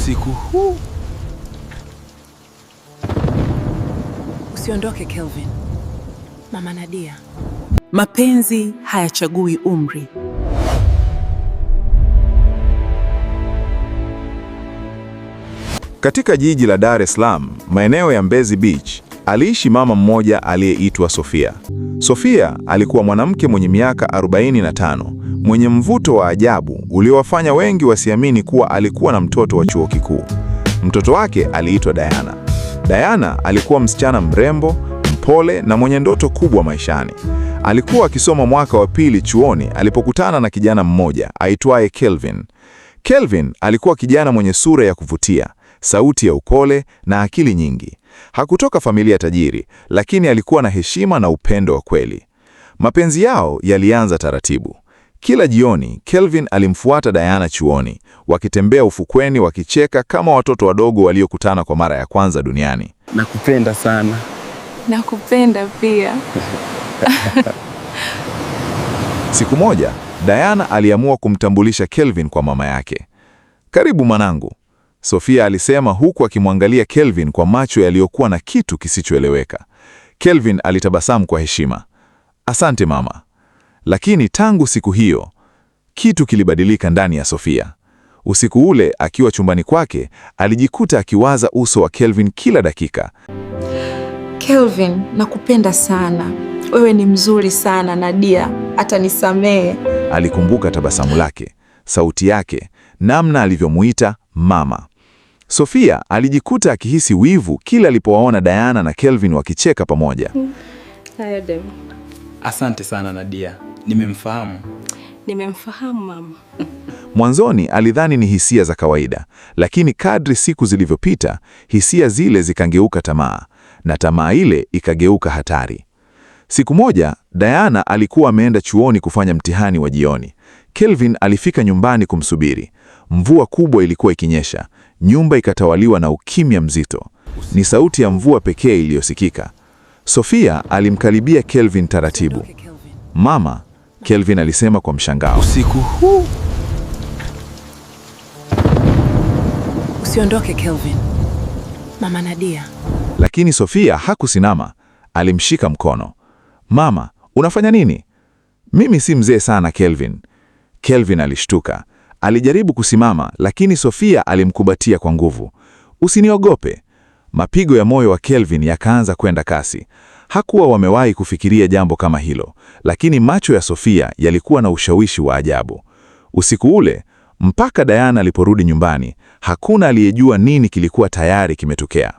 usiku huu. Usiondoke Kelvin. Mama Nadia. Mapenzi hayachagui umri. Katika jiji la Dar es Salaam, maeneo ya Mbezi Beach, aliishi mama mmoja aliyeitwa Sofia. Sofia alikuwa mwanamke mwenye miaka 45, mwenye mvuto wa ajabu uliowafanya wengi wasiamini kuwa alikuwa na mtoto wa chuo kikuu. Mtoto wake aliitwa Diana. Diana alikuwa msichana mrembo, mpole na mwenye ndoto kubwa maishani. Alikuwa akisoma mwaka wa pili chuoni alipokutana na kijana mmoja aitwaye Kelvin. Kelvin alikuwa kijana mwenye sura ya kuvutia, sauti ya upole na akili nyingi. Hakutoka familia tajiri, lakini alikuwa na heshima na upendo wa kweli. Mapenzi yao yalianza taratibu. Kila jioni, Kelvin alimfuata Diana chuoni, wakitembea ufukweni wakicheka kama watoto wadogo waliokutana kwa mara ya kwanza duniani. Nakupenda sana. Nakupenda pia. Siku moja, Diana aliamua kumtambulisha Kelvin kwa mama yake. "Karibu mwanangu," Sofia alisema huku akimwangalia Kelvin kwa macho yaliyokuwa na kitu kisichoeleweka. Kelvin alitabasamu kwa heshima. "Asante mama." Lakini tangu siku hiyo, kitu kilibadilika ndani ya Sofia. Usiku ule, akiwa chumbani kwake, alijikuta akiwaza uso wa Kelvin kila dakika. Kelvin, nakupenda sana. Wewe ni mzuri sana Nadia, hata nisamehe. Alikumbuka tabasamu lake, sauti yake, namna alivyomuita mama. Sofia alijikuta akihisi wivu kila alipowaona Diana na Kelvin wakicheka pamoja. Asante sana Nadia. Nimemfahamu. Nimemfahamu mama. Mwanzoni alidhani ni hisia za kawaida, lakini kadri siku zilivyopita, hisia zile zikageuka tamaa, na tamaa ile ikageuka hatari. Siku moja, Diana alikuwa ameenda chuoni kufanya mtihani wa jioni. Kelvin alifika nyumbani kumsubiri. Mvua kubwa ilikuwa ikinyesha. Nyumba ikatawaliwa na ukimya mzito. Ni sauti ya mvua pekee iliyosikika. Sofia alimkaribia Kelvin taratibu. "Mama," Kelvin alisema kwa mshangao. Usiku huu. Usiondoke Kelvin. Mama Nadia. Lakini Sofia hakusimama. Alimshika mkono. "Mama, unafanya nini?" "Mimi si mzee sana Kelvin." Kelvin alishtuka. Alijaribu kusimama, lakini Sofia alimkumbatia kwa nguvu. "Usiniogope." Mapigo ya moyo wa Kelvin yakaanza kwenda kasi. Hakuwa wamewahi kufikiria jambo kama hilo, lakini macho ya Sofia yalikuwa na ushawishi wa ajabu. Usiku ule, mpaka Diana aliporudi nyumbani, hakuna aliyejua nini kilikuwa tayari kimetokea.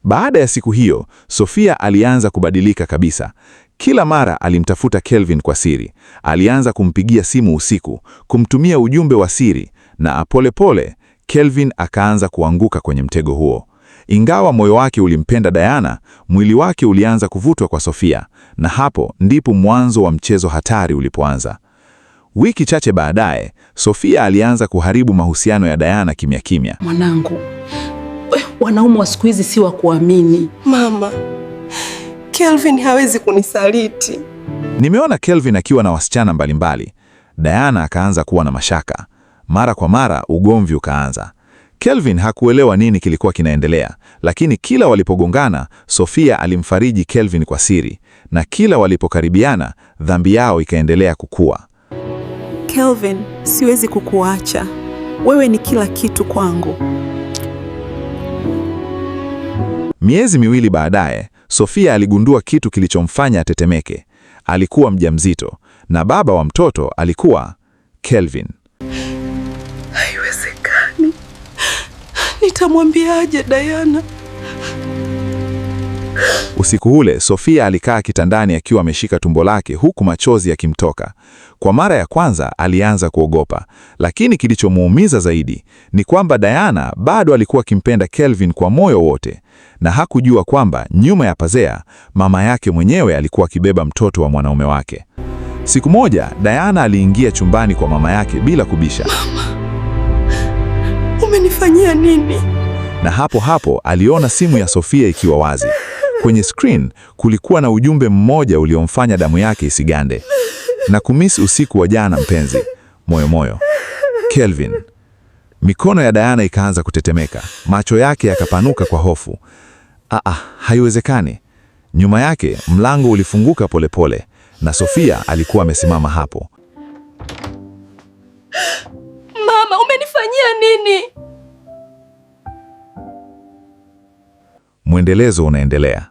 Baada ya siku hiyo, Sofia alianza kubadilika kabisa. Kila mara alimtafuta Kelvin kwa siri. Alianza kumpigia simu usiku, kumtumia ujumbe wa siri, na polepole Kelvin akaanza kuanguka kwenye mtego huo. Ingawa moyo wake ulimpenda Diana, mwili wake ulianza kuvutwa kwa Sofia, na hapo ndipo mwanzo wa mchezo hatari ulipoanza. Wiki chache baadaye, Sofia alianza kuharibu mahusiano ya Diana kimya kimya. Mwanangu, wanaume wa siku hizi si wa kuamini. Mama, Kelvin hawezi kunisaliti. Nimeona Kelvin akiwa na wasichana mbalimbali. Diana akaanza kuwa na mashaka. Mara kwa mara ugomvi ukaanza. Kelvin hakuelewa nini kilikuwa kinaendelea, lakini kila walipogongana, Sofia alimfariji Kelvin kwa siri, na kila walipokaribiana, dhambi yao ikaendelea kukua. Kelvin, siwezi kukuacha. Wewe ni kila kitu kwangu. Miezi miwili baadaye, Sofia aligundua kitu kilichomfanya atetemeke. Alikuwa mjamzito, na baba wa mtoto alikuwa Kelvin. Haiwezekani. Nitamwambiaje Diana? Usiku ule, Sofia alikaa kitandani akiwa ameshika tumbo lake huku machozi yakimtoka. Kwa mara ya kwanza alianza kuogopa, lakini kilichomuumiza zaidi ni kwamba Diana bado alikuwa akimpenda Kelvin kwa moyo wote, na hakujua kwamba nyuma ya pazia mama yake mwenyewe alikuwa akibeba mtoto wa mwanaume wake. Siku moja, Diana aliingia chumbani kwa mama yake bila kubisha. Mama, umenifanyia nini? Na hapo hapo aliona simu ya Sofia ikiwa wazi. Kwenye screen kulikuwa na ujumbe mmoja uliomfanya damu yake isigande. "Na kumisi usiku wa jana mpenzi, moyo moyo. Kelvin." Mikono ya Diana ikaanza kutetemeka, macho yake yakapanuka kwa hofu. Haiwezekani. Nyuma yake mlango ulifunguka polepole na Sofia alikuwa amesimama hapo. Mama, umenifanyia nini? Mwendelezo unaendelea.